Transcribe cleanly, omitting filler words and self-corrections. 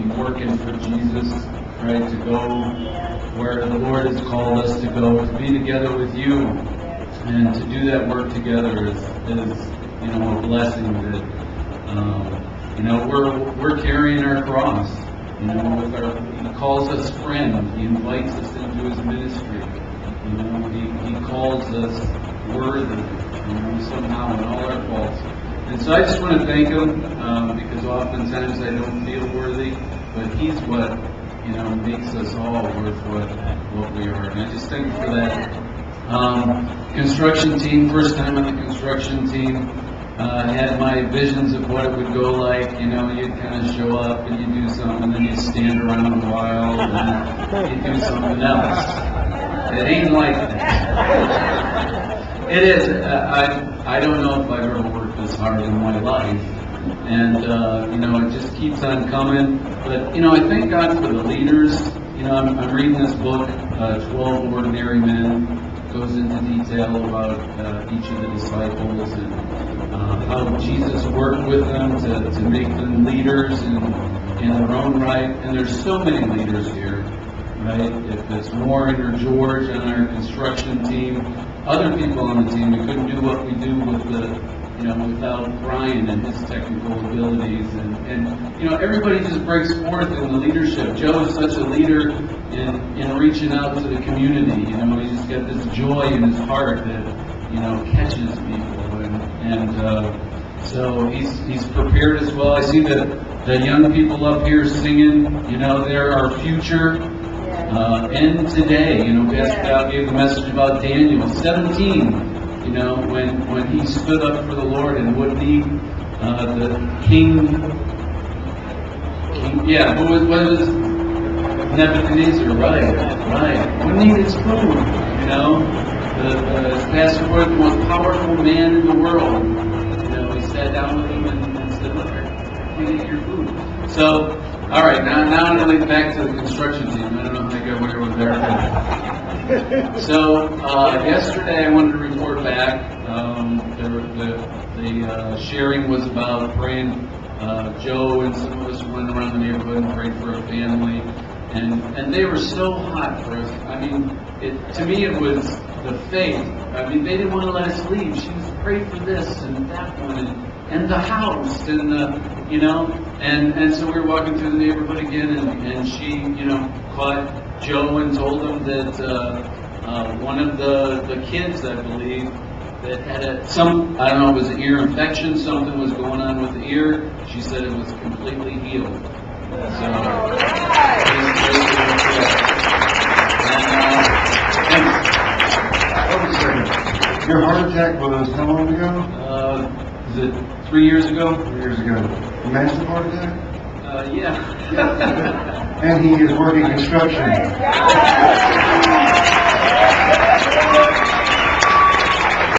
be working for Jesus, right? To go where the Lord has called us to go, to be together with you, and to do that work together is a blessing that we're carrying our cross. He calls us friend. He invites us into his ministry. He calls us worthy. Somehow in all our faults. And so I just want to thank him because oftentimes I don't feel worthy, but he's what makes us all worth what we are. And I just thank you for that. Construction team, first time on the construction team. Had my visions of what it would go like. You'd kind of show up and you do something, and then you stand around a while, and then you do something else. It ain't like that. It is. I don't know if I've ever worked this hard in my life, and it just keeps on coming. But I thank God for the leaders. I'm reading this book, 12 Ordinary Men. Goes into detail about each of the disciples and how Jesus worked with them to make them leaders in their own right. And there's so many leaders here, right? If it's Warren or George on our construction team, other people on the team, we couldn't do what we do with without Brian and his technical abilities, and everybody just breaks forth in the leadership. Joe is such a leader in reaching out to the community. He's just got this joy in his heart that catches people, and so he's prepared as well. I see the young people up here singing. They're our future. And today, Pastor Cal gave the message about Daniel, 17. When he stood up for the Lord and wouldn't eat, the king, what was Nebuchadnezzar, right, wouldn't eat his food, the pastor was the most powerful man in the world. He sat down with him and said, look, I can't eat your food. So, all right, now I'm going to back to the construction team. I don't know how I got where I was there. So, yesterday I wanted to report back. The sharing was about praying. Joe and some of us went around the neighborhood and prayed for a family. And they were so hot for us. To me it was the faith. They didn't want to let us leave. She was praying for this and that one and the house and and so we were walking through the neighborhood again and she caught Joe and told him that one of the kids, I believe, that had I don't know, it was an ear infection, something was going on with the ear. She said it was completely healed. So, your heart attack was how long ago? Was it 3 years ago? 3 years ago. Massive heart attack? Yeah. And he is working construction.